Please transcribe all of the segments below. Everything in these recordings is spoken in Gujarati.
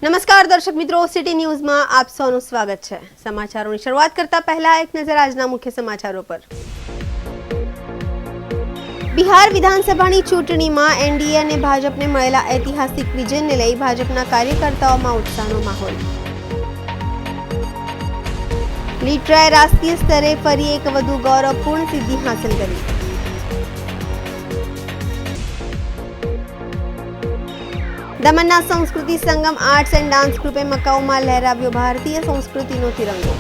નમસ્કાર દર્શક મિત્રો, સિટી ન્યૂઝમાં આપ સૌનું સ્વાગત છે। સમાચારોની શરૂઆત કરતા પહેલા એક નજર આજના મુખ્ય સમાચારો પર। બિહાર વિધાનસભાની ચૂંટણીમાં એનડીએ અને ભાજપને મળેલા ઐતિહાસિક વિજયને લઈ ભાજપના કાર્યકર્તાઓમાં ઉત્સાહનો માહોલ। લીટરાએ રાષ્ટ્રીય સ્તરે ફરી એક વધુ ગૌરવપૂર્ણ સિદ્ધિ હાંસલ કરી। દમણના સંસ્કૃતિ સંગમ આર્ટ્સ એન્ડ ડાન્સ ગ્રુપે મકાઉમાં લહેરાવ્યો ભારતીય સંસ્કૃતિનો તિરંગો।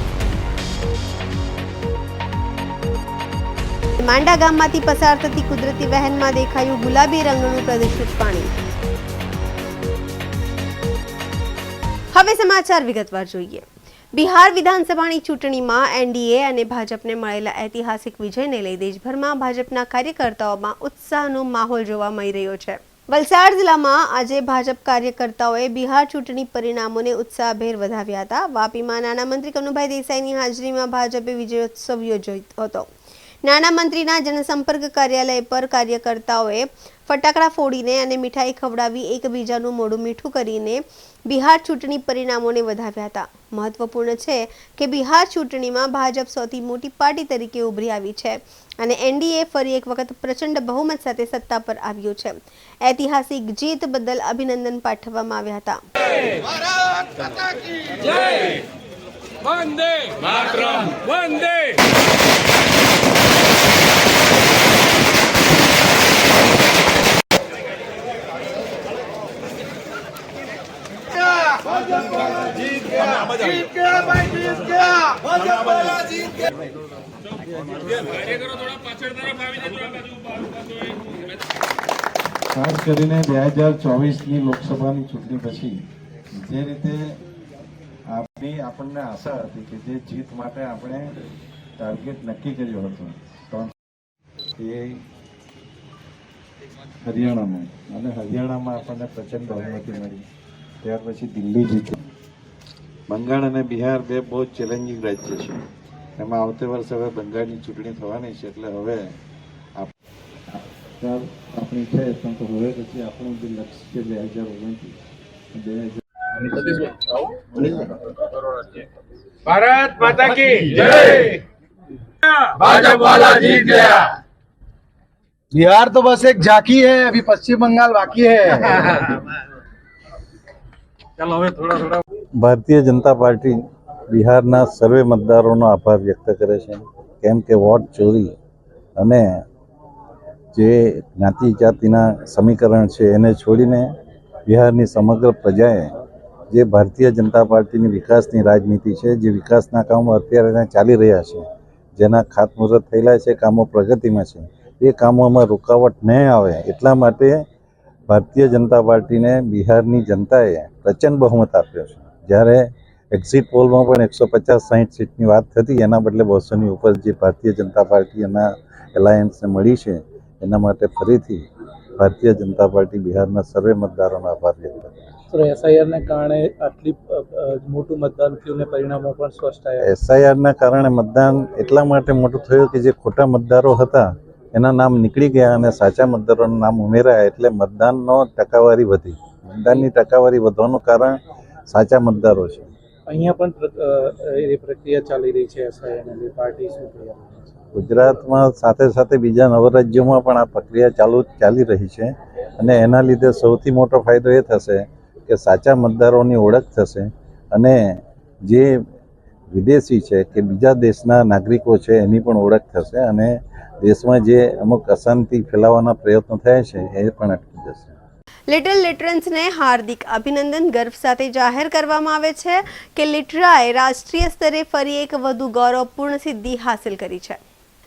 માંડા ગામમાંથી પસાર થતી કુદરતી વહેણમાં દેખાયું ગુલાબી રંગનું પ્રદૂષિત પાણી। હવે સમાચાર વિગતવાર જોઈએ। બિહાર વિધાનસભાની ચૂંટણીમાં એનડીએ અને ભાજપને મળેલા ઐતિહાસિક વિજયને લઈ દેશભરમાં ભાજપના કાર્યકર્તાઓમાં ઉત્સાહનો માહોલ જોવા મળી રહ્યો છે। વલસાડ જિલ્લામાં આજે ભાજપ કાર્યકર્તાઓએ બિહાર ચૂંટણી પરિણામોને ઉત્સાહભેર વધાવ્યા હતા। વાપીમાં નાણાં મંત્રી કનુભાઈ દેસાઈની હાજરીમાં ભાજપે વિજયોત્સવ યોજ્યો હતો। નાણાં મંત્રીના જનસંપર્ક કાર્યાલય પર કાર્યકર્તાઓએ ફટાકડા ફોડીને અને મીઠાઈ ખવડાવી એકબીજાનું મોઢું મીઠું કરીને બિહાર ચૂંટણી પરિણામોને વધાવ્યા હતા। મહત્વપૂર્ણ છે કે બિહાર ચૂંટણીમાં ભાજપ સૌથી મોટી પાર્ટી તરીકે ઉભરી આવી છે અને એનડીએ ફરી એક વખત પ્રચંડ બહુમત સાથે સત્તા પર આવ્યું છે। ઐતિહાસિક જીત બદલ અભિનંદન પાઠવવામાં આવ્યા હતા। वंदे मातरम वंदे जीत गया भाई जीत गया जीत गया। ખાસ કરીને 2024ની લોકસભાની ચૂંટણી પછી જે રીતે આપણને આશા હતી કે જે જીત માટે આપણે ટાર્ગેટ નક્કી કર્યો હતો એ હરિયાણામાં અને હરિયાણામાં આપણને પ્રચંડ બહુમતી મળી। ત્યાર પછી દિલ્હી જીતી। બંગાળ અને બિહાર બે બહુ ચેલેન્જિંગ રાજ્ય છે। એમાં આવતે વર્ષે હવે બંગાળની ચૂંટણી થવાની છે એટલે હવે આપણી છે તો હવે પછી આપણું જે લક્ષ્ય છે 2029 भारत माता की जय। भाजपा वाला जीत गया। बिहार तो बस एक झांकी है, अभी पश्चिम बंगाल बाकी है। चलो હવે થોડા ભારતીય જનતા પાર્ટી બિહારના સર્વે મતદારોનો આભાર વ્યક્ત કરે છે, કેમ કે વોટ ચોરી અને જે જ્ઞાતિ જાતિના સમીકરણ છે એને છોડીને બિહારની સમગ્ર પ્રજાએ જે ભારતીય જનતા પાર્ટીની વિકાસની રાજનીતિ છે, જે વિકાસના કામો અત્યારે ચાલી રહ્યા છે, જેના ખાતમુહૂર્ત થયેલા છે, કામો પ્રગતિમાં છે, એ કામોમાં રૂકાવટ ન આવે એટલા માટે ભારતીય જનતા પાર્ટીને બિહારની જનતાએ પ્રચંડ બહુમત આપ્યો છે। જ્યારે એક્ઝિટ પોલમાં પણ 150-60 સીટની વાત થતી, એના બદલે 200ની ઉપર જે ભારતીય જનતા પાર્ટી એના એલાયન્સને મળી છે, એના માટે ફરીથી ભારતીય જનતા પાર્ટી બિહારના સર્વે મતદારોનો આભાર વ્યક્ત કરે છે। એસઆઈઆરને કારણે આટલી મોટું મતદાન થયું ને પરિણામો પણ સ્પષ્ટ આવ્યા। એસઆઈઆરના કારણે મતદાન એટલા માટે મોટું થયું કે જે ખોટા મતદારો હતા એના નામ નીકળી ગયા અને સાચા મતદારોના નામ ઉમેરાયા, એટલે મતદાનનો ટકાવારી વધી। મતદાનની ટકાવારી વધવાનું કારણ સાચા મતદારો છે। અહીંયા પણ એ પ્રક્રિયા ચાલી રહી છે એસઆઈઆરની પાર્ટી શું તૈયાર છે? ગુજરાતમાં સાથે સાથે બીજા 9 રાજ્યોમાં પણ આ પ્રક્રિયા ચાલી રહી છે અને એના લીધે સૌથી મોટો ફાયદો એ થશે કે સાચા મતદારોની ઓળખ થશે અને જે વિદેશી છે કે બીજા દેશના નાગરિકો છે એની પણ ઓળખ થશે અને દેશમાં જે અમુક અશાંતિ ફેલાવવાના પ્રયત્નો થયા છે એ પણ અટકી જશે। લિટલ લિટરન્સને હાર્દિક અભિનંદન। ગર્વ સાથે જાહેર કરવામાં આવે છે કે લિટરાએ રાષ્ટ્રીય સ્તરે ફરી એક વધુ ગૌરવપૂર્ણ સિદ્ધિ હાંસલ કરી છે।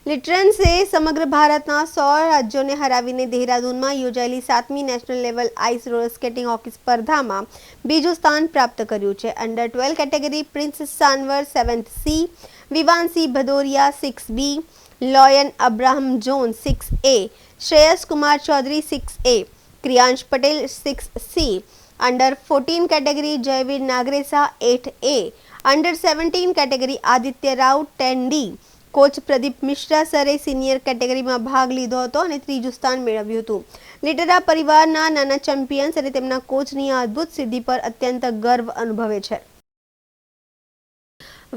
લિટરન્સે સમગ્ર ભારતના 100 રાજ્યોને હરાવીને દેહરાદૂનમાં યોજાયેલી 7મી national level ice roller skating hockey સ્પર્ધામાં બીજું સ્થાન પ્રાપ્ત કર્યું છે। Under 12 category Prince Sanwar 7th C, Vivanshi Bhadauria 6B, લોયન Abraham John 6A, Shreyas Kumar Chaudhary 6A, Kriyansh Patel 6C, under 14 category Jayveer Nagresa 8A, under 17 category Aditya Rao 10D, coach Pradeep Mishra સરે સિનિયર કેટેગરીમાં ભાગ લીધો હતો અને ત્રીજું સ્થાન મેળવ્યું હતું. લીટરા પરિવારના નાના ચેમ્પિયન્સ અને તેમના કોચની આ અદ્ભુત સિદ્ધિ પર અત્યંત ગર્વ અનુભવે છે.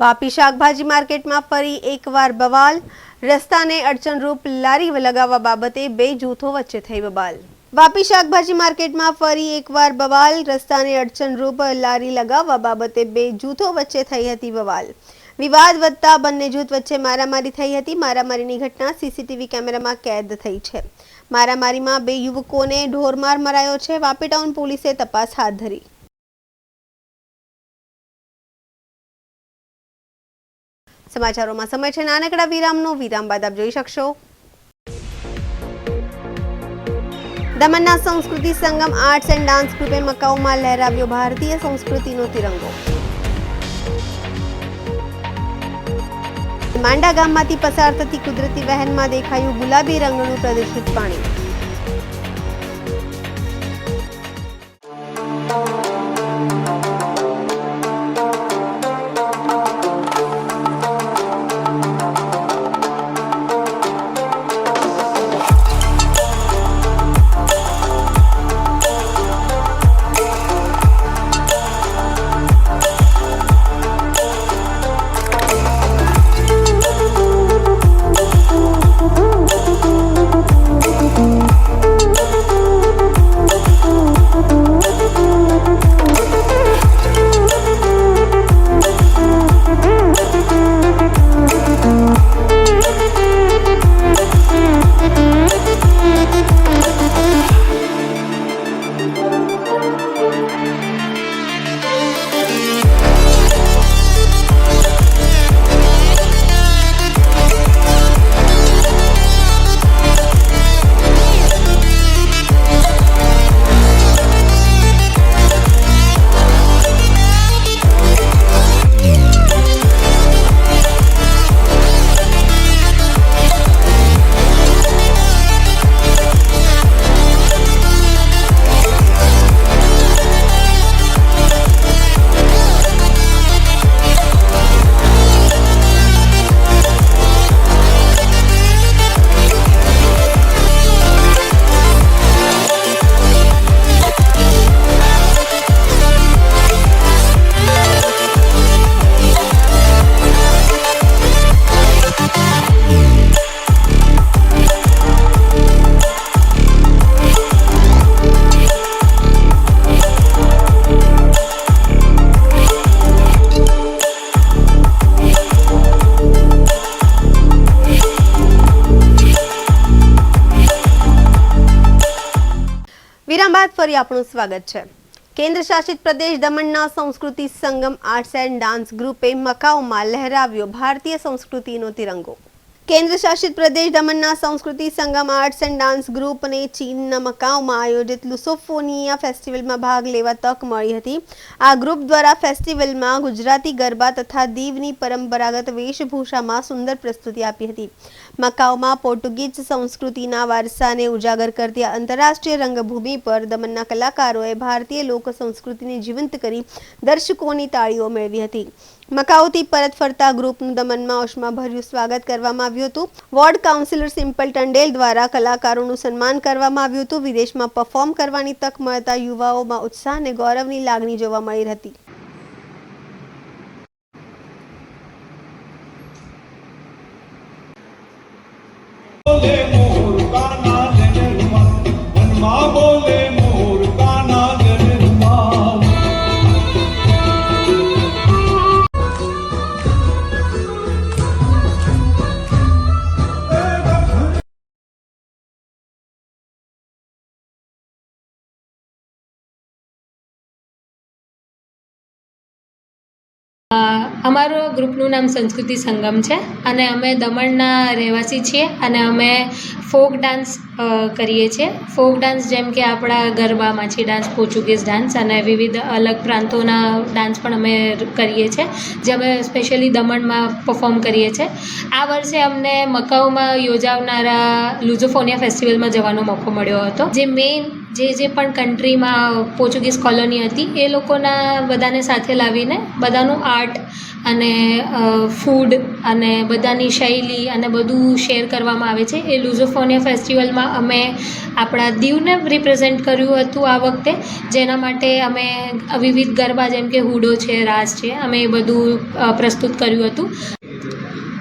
વાપી શાકભાજી માર્કેટમાં ફરી એકવાર બવાલ. રસ્તાને અડચણરૂપ લારી લગાવવા બાબતે બે જૂથો વચ્ચે થઈ બબાલ. વાપી શાકભાજી માર્કેટમાં ફરી એકવાર બવાલ. રસ્તાને અડચણરૂપ લારી લગાવવા બાબતે બે જૂથો વચ્ચે થઈ હતી બવાલ. વિવાદ વધતા બંને જૂથ વચ્ચે મારામારી થઈ હતી. મારામારીની ઘટના સીસીટીવી કેમેરામાં કેદ થઈ છે. મારામારીમાં બે યુવકોને ઢોરમાર મરાયો છે. વાપી ટાઉન પોલીસે તપાસ હાથ ધરી. સમાચારોમાં સમય છે નાનકડા વિરામનો. વિરામ બાદ આપ જોઈ શકશો દમણના સંસ્કૃતિ સંગમ આર્ટ્સ એન્ડ ડાન્સ ગ્રુપે મકાઉમાં લહેરાવ્યો ભારતીય સંસ્કૃતિનો તિરંગો. માંડા ગામમાંથી પસાર થતી કુદરતી વહેણમાં દેખાયું ગુલાબી રંગનું પ્રદૂષિત પાણી. વિરામ બાદ ફરી આપનું સ્વાગત છે. કેન્દ્ર શાસિત પ્રદેશ દમણના સંસ્કૃતિ સંગમ આર્ટ્સ એન્ડ ડાન્સ ગ્રુપે મકાઉમાં લહેરાવ્યો ભારતીય સંસ્કૃતિનો તિરંગો. કેન્દ્ર શાસિત પ્રદેશ દમણના સંસ્કૃતિ સંગમ આર્ટ્સ એન્ડ ડાન્સ ગ્રુપને ચીનના મકાઉમાં આયોજિત લુસોફોનિયા ફેસ્ટિવલમાં ભાગ લેવા તક મળી હતી. આ ગ્રુપ દ્વારા ફેસ્ટિવલમાં ગુજરાતી ગરબા તથા દીવની પરંપરાગત વેશભૂષામાં સુંદર પ્રસ્તુતિ આપી હતી. મકાઉમાં પોર્ટુગીઝ સંસ્કૃતિના વારસાને ઉજાગર કરતી આંતરરાષ્ટ્રીય રંગભૂમિ પર દમણના કલાકારોએ ભારતીય લોક સંસ્કૃતિને જીવંત કરી દર્શકોની તાળીઓ મેળવી હતી. મકાઉથી પરત ફરતા ગ્રુપનું દમણમાં ઉષ્માભર્યું સ્વાગત કરવામાં આવ્યું હતું. વોર્ડ કાઉન્સિલર સિમ્પલ ટંડેલ દ્વારા કલાકારોનું સન્માન કરવામાં આવ્યું હતું. વિદેશમાં પરફોર્મ કરવાની તક મળતા યુવાઓમાં ઉત્સાહ અને ગૌરવની લાગણી જોવા મળી હતી. અમારો ગ્રુપનું નામ સંસ્કૃતિ સંગમ છે અને અમે દમણના રહેવાસી છીએ અને અમે ફોક ડાન્સ કરીએ છીએ. ફોક ડાન્સ જેમ કે આપણા ગરબા, માછી ડાન્સ, પોર્ચુગીઝ ડાન્સ અને વિવિધ અલગ પ્રાંતોના ડાન્સ પણ અમે કરીએ છીએ, જે અમે સ્પેશિયલી દમણમાં પરફોર્મ કરીએ છીએ. આ વર્ષે અમને મકાઉમાં યોજાનારા લુઝોફોનિયા ફેસ્ટિવલમાં જવાનો મોકો મળ્યો હતો. જે મેઇન જે પણ કન્ટ્રીમાં પોર્ચુગીઝ કોલોની હતી એ લોકોના બધાને સાથે લાવીને બધાનું આર્ટ અને ફૂડ અને બધાની શૈલી અને બધું શેર કરવામાં આવે છે. એ લુઝોફોનિયા ફેસ્ટિવલમાં અમે આપણા દીવને રિપ્રેઝેન્ટ કર્યું હતું આ વખતે, જેના માટે અમે વિવિધ ગરબા જેમ કે હુડો છે, રાસ છે, અમે એ બધું પ્રસ્તુત કર્યું હતું.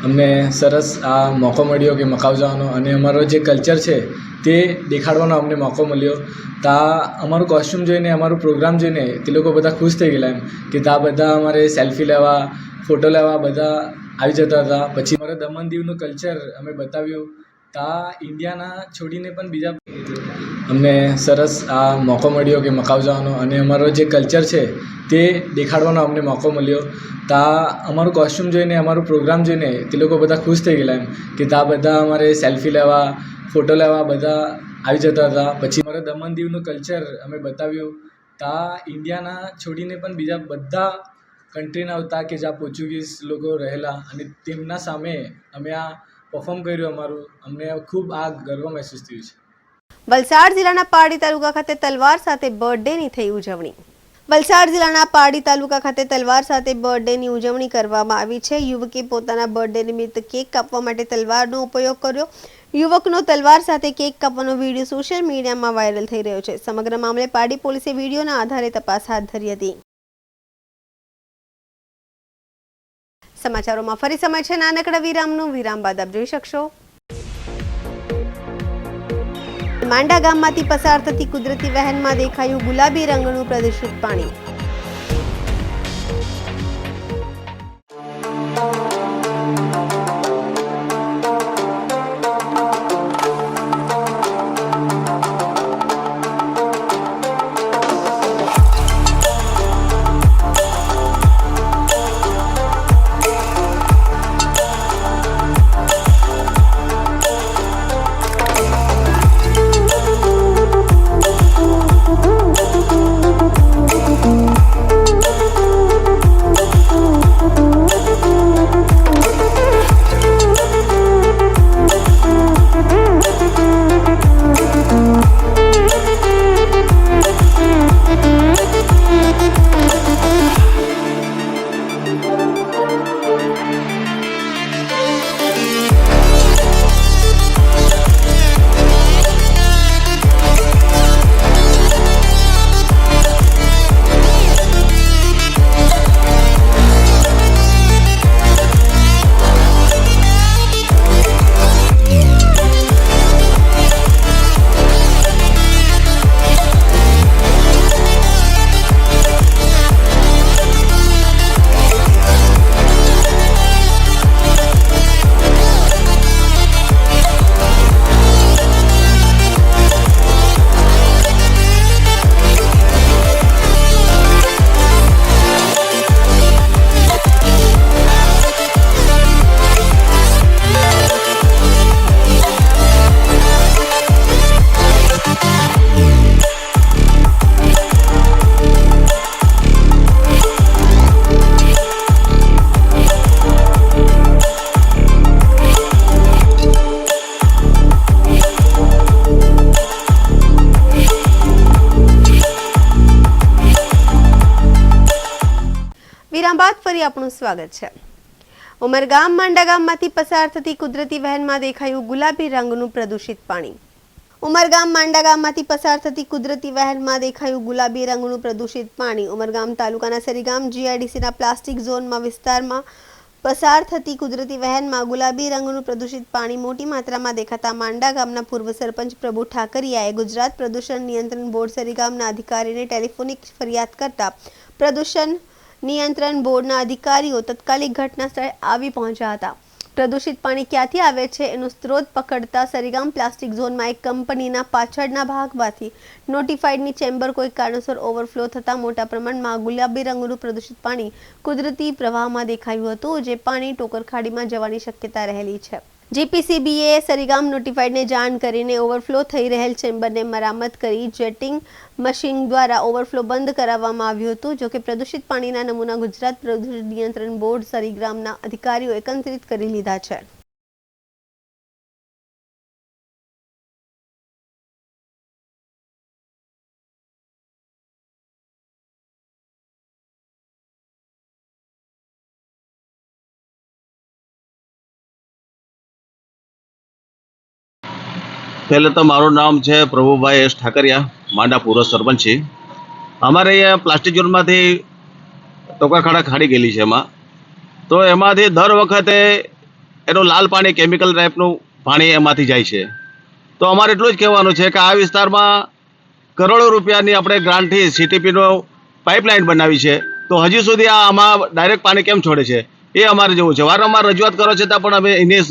અમને સરસ આ મોકો મળ્યો કે મકાઉ જવાનો, અને અમારો જે કલ્ચર છે તે દેખાડવાનો અમને મોકો મળ્યો. ત્યાં અમારું કોસ્ટ્યુમ જોઈને, અમારું પ્રોગ્રામ જોઈને તે લોકો બધા ખુશ થઈ ગયેલા એમ કે ત્યાં બધા અમારે સેલ્ફી લેવા, ફોટો લેવા બધા આવી જતા હતા. પછી અમારે દમણ દીવનું કલ્ચર અમે બતાવ્યું. ત્યાં ઇન્ડિયાના છોડીને પણ બીજા અમને સરસ આ મોકો મળ્યો કે મકાઉ જવાનો, અને અમારો જે કલ્ચર છે તે દેખાડવાનો અમને મોકો મળ્યો. ત્યાં અમારું કોસ્ટ્યુમ જોઈને, અમારું પ્રોગ્રામ જોઈને તે લોકો બધા ખુશ થઈ ગયેલા એમ કે ત્યાં બધા અમારે સેલ્ફી લેવા, ફોટો લેવા બધા આવી જતા હતા. પછી અમારે દમણ દીવનું કલ્ચર અમે બતાવ્યું. ત્યાં ઇન્ડિયાના છોડીને પણ બીજા બધા કન્ટ્રીના હતા કે જ્યાં પોર્ચુગીઝ લોકો રહેલા, અને તેમના સામે અમે આ પરફોર્મ કર્યું અમારું. અમને ખૂબ આ ગર્વ મહેસૂસ થયું છે. વલસાડ જિલ્લાના પારડી તાલુકા ખાતે તલવાર સાથે બર્થડેની થઈ ઉજવણી. વલસાડ જિલ્લાના પારડી તાલુકા ખાતે તલવાર સાથે બર્થડેની ઉજવણી કરવામાં આવી છે. યુવકે પોતાના બર્થડે નિમિત્તે કેક કાપવા માટે તલવારનો ઉપયોગ કર્યો. યુવકનો તલવાર સાથે કેક કાપવાનો વિડીયો સોશિયલ મીડિયામાં વાયરલ થઈ રહ્યો છે. સમગ્ર મામલે પારડી પોલીસે વિડીયોના આધારે તપાસ હાથ ધરી હતી. સમાચારોમાં ફરી સમય છે નાનકડા વિરામનું. વિરામ બાદ આપ જોઈ શકશો. માંડા ગામમાંથી પસાર થતી કુદરતી વહેણમાં દેખાયું ગુલાબી રંગનું પ્રદૂષિત પાણી. વિરામ બાદ ફરી આપનું સ્વાગત છે. ઉમરગામ માંડા ગામમાંથી પસાર થતી કુદરતી વહેણમાં દેખાયું ગુલાબી રંગનું પ્રદૂષિત પાણી. ઉમરગામ માંડા ગામમાંથી પસાર થતી કુદરતી વહેણમાં દેખાયું ગુલાબી રંગનું પ્રદૂષિત પાણી. ઉમરગામ તાલુકાના સરીગામ જીઆઈડીસીના પ્લાસ્ટિક ઝોનમાં વિસ્તારમાં પસાર થતી કુદરતી વહેણમાં ગુલાબી રંગનું પ્રદૂષિત પાણી મોટી માત્રામાં દેખાતા માંડા ગામના પૂર્વ સરપંચ પ્રભુ ઠાકરિયાએ ગુજરાત પ્રદૂષણ નિયંત્રણ બોર્ડ સરીગામના અધિકારીને ટેલિફોનિક ફરિયાદ કરતા પ્રદૂષણ નિયંત્રણ બોર્ડના અધિકારીઓ તાત્કાલિક ઘટના સ્થળે આવી પહોંચ્યા હતા. પ્રદૂષિત પાણી ક્યાંથી આવે છે એનો સ્ત્રોત પકડતા સરીગામ પ્લાસ્ટિક ઝોનમાં એક કંપનીના પાછળના ભાગમાંથી નોટિફાઈડની ચેમ્બર કોઈ કારણસર ઓવરફ્લો થતાં મોટા પ્રમાણમાં ગુલાબી રંગનું પ્રદૂષિત પાણી કુદરતી પ્રવાહમાં દેખાયું હતું, જે પાણી ટોકરખાડીમાં જવાની શક્યતા રહેલી છે. જીપીસીબીએ સરીગામ નોટિફાઈડને જાણ કરીને ઓવરફ્લો થઈ રહેલ ચેમ્બરને મરામત કરી જેટિંગ મશીન દ્વારા ઓવરફ્લો બંધ કરાવવામાં આવ્યું હતું. જોકે પ્રદૂષિત પાણીના નમૂના ગુજરાત પ્રદૂષણ નિયંત્રણ બોર્ડ સરીગ્રામના અધિકારીઓ એકત્રિત કરી લીધા છે. પહેલે તો મારું નામ છે પ્રભુભાઈ એસ ઠાકરિયા, માંડા પૂર્વ સરપંચ છે. અમારે અહીંયા પ્લાસ્ટિક ઝોનમાંથી ટોકાખાડા ખાડી ગયેલી છે. તો એમાંથી દર વખતે એનું લાલ પાણી, કેમિકલ ટાઈપનું પાણી એમાંથી જાય છે. તો અમારે એટલું જ કહેવાનું છે કે આ વિસ્તારમાં કરોડો રૂપિયાની આપણે ગ્રાન્ટથી CTPનો પાઇપલાઇન બનાવી છે, તો હજી સુધી આમાં ડાયરેક્ટ પાણી કેમ છોડે છે એ અમારે જોવું છે. વારંવાર રજૂઆત કરો છતાં પણ અમે એની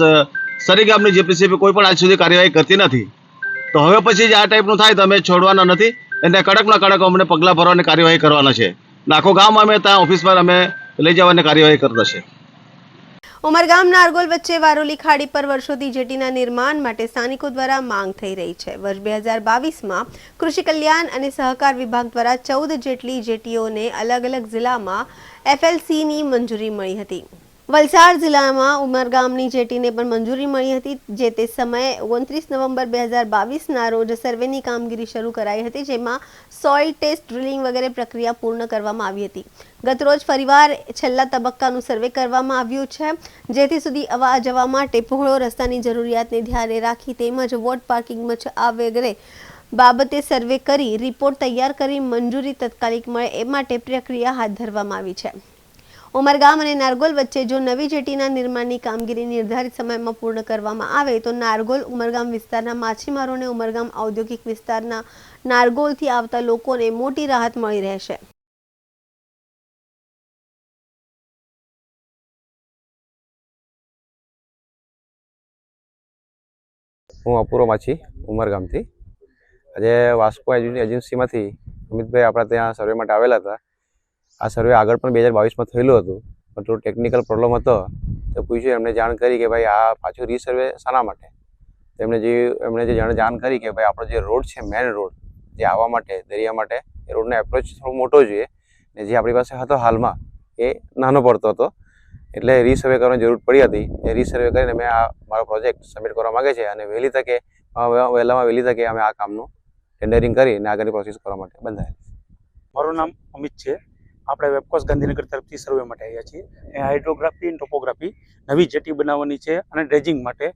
સરીગામની જીપીસીબી કોઈ પણ આજ સુધી કાર્યવાહી કરતી નથી. તો હવે પછી જે આ ટાઈપનું થાય તો અમે છોડવાના નથી, એને કડકમાં કડક અમને પગલાં ભરવાની કાર્યવાહી કરવાના છે. આખો ગામ અમે ત્યાં ઓફિસ પર અમે લઈ જવાની કાર્યવાહી કરતા છે. ઉમરગામ નારગોલ વચ્ચે વારોલી ખાડી પર વર્ષોથી જેટીના નિર્માણ માટે સ્થાનિકો દ્વારા માંગ થઈ રહી છે. વર્ષ 2022માં કૃષિ કલ્યાણ અને સહકાર વિભાગ દ્વારા 14 જેટલી જેટીઓને અલગ અલગ જિલ્લામાં FLCની મંજૂરી મળી હતી. વલસાડ જિલ્લામાં ઉમરગામની જેટીને પણ મંજૂરી મળી હતી. જે તે સમયે 29 નવેમ્બર 2022ના રોજ સર્વેની કામગીરી શરૂ કરાઈ હતી, જેમાં સોઇલ ટેસ્ટ, ડ્રિલિંગ વગેરે પ્રક્રિયા પૂર્ણ કરવામાં આવી હતી. ગતરોજ ફરીવાર છેલ્લા તબક્કાનું સર્વે કરવામાં આવ્યું છે, જેથી સુધી આવવા જવા માટે પહોળો રસ્તાની જરૂરિયાતને ધ્યાને રાખી તેમજ વોટ પાર્કિંગ મચ આ વગેરે બાબતે સર્વે કરી રિપોર્ટ તૈયાર કરી મંજૂરી તાત્કાલિક મળે એ માટે પ્રક્રિયા હાથ ધરવામાં આવી છે. ઉમરગામ અને નારગોલ વચ્ચે જો નવી જેટીના નિર્માણની કામગીરી નિર્ધારિત સમયમાં પૂર્ણ કરવામાં આવે તો નારગોલ ઉમરગામ વિસ્તારના માછીમારોને ઉમરગામ ઔદ્યોગિક વિસ્તારના નારગોલથી આવતા લોકોને મોટી રાહત મળી રહેશે. હું અપૂર્વ માછી ઉમરગામથી. આજે વાસ્કો એજન્સીમાંથી અમિતભાઈ આપણા ત્યાં સર્વે માટે આવેલા હતા. આ સર્વે આગળ પણ 2022માં થયેલું હતું, પણ થોડું ટેકનિકલ પ્રોબ્લેમ હતો. તો પૂછ્યું, એમને જાણ કરી કે ભાઈ આ પાછું રીસર્વે શાના માટે. એમણે જે જાણ કરી કે ભાઈ આપણો જે રોડ છે, મેઇન રોડ જે આવવા માટે દરિયા માટે, એ રોડનો એપ્રોચ થોડો મોટો જોઈએ, ને જે આપણી પાસે હતો હાલમાં એ નાનો પડતો હતો, એટલે રીસર્વે કરવાની જરૂર પડી હતી. એ રીસર્વે કરીને મેં આ મારો પ્રોજેક્ટ સબમિટ કરવા માગે છે અને વહેલામાં વહેલી તકે અમે આ કામનું ટેન્ડરિંગ કરીને આગળની પ્રોસેસ કરવા માટે બંધાયેલ. મારું નામ અમિત છે. આપણે વેબકોસ ગાંધીનગર તરફથી સર્વે માટે આવ્યા છીએ. એ હાઇડ્રોગ્રાફી અને ટોપોગ્રાફી નવી જેટી બનાવવાની છે અને ડ્રેજિંગ માટે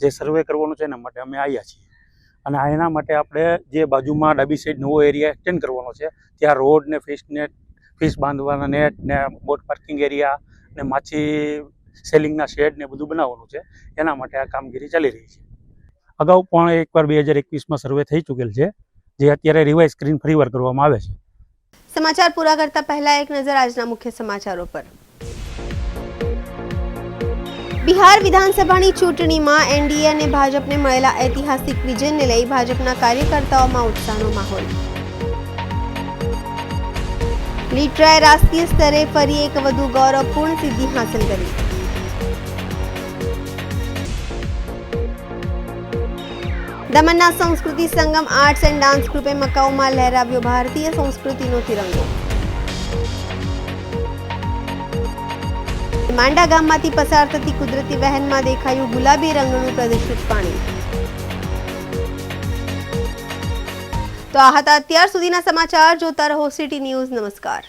જે સર્વે કરવાનું છે એના માટે અમે આવ્યા છીએ. અને એના માટે આપણે જે બાજુમાં ડાબી સાઈડ નવો એરિયા એક્સટેન્ડ કરવાનો છે, ત્યાં રોડ ને ફિશ બાંધવાના નેટ ને બોટ પાર્કિંગ એરિયા ને માછી સેલિંગના શેડ ને બધું બનાવવાનું છે. એના માટે આ કામગીરી ચાલી રહી છે. અગાઉ પણ એકવાર 2021માં સર્વે થઈ ચૂકેલ છે, જે અત્યારે રિવાઇઝ કરીને ફરીવાર કરવામાં આવે છે. સમાચાર પૂરા કરતા પહેલા એક નજર આજના મુખ્ય સમાચારો પર. બિહાર વિધાનસભાની ચૂંટણીમાં એનડીએ અને ભાજપને મળેલા ઐતિહાસિક વિજયને લઈ ભાજપના કાર્યકર્તાઓમાં ઉત્સાહનો માહોલ. લીડરાએ રાષ્ટ્રીય સ્તરે ફરી એક વધુ ગૌરવપૂર્ણ સિદ્ધિ હાંસલ કરી. દમણના સંસ્કૃતિ સંગમ આર્ટ્સ એન્ડ ડાન્સ ગ્રુપે મકાઉમાં લહેરાવ્યો ભારતીય સંસ્કૃતિનો તિરંગો. માંડા ગામમાંથી પસાર થતી કુદરતી વહેણમાં દેખાયું ગુલાબી રંગનું પ્રદૂષિત પાણી. તો આ હતા અત્યાર સુધીના સમાચાર. જોતા રહો સિટી ન્યૂઝ. નમસ્કાર.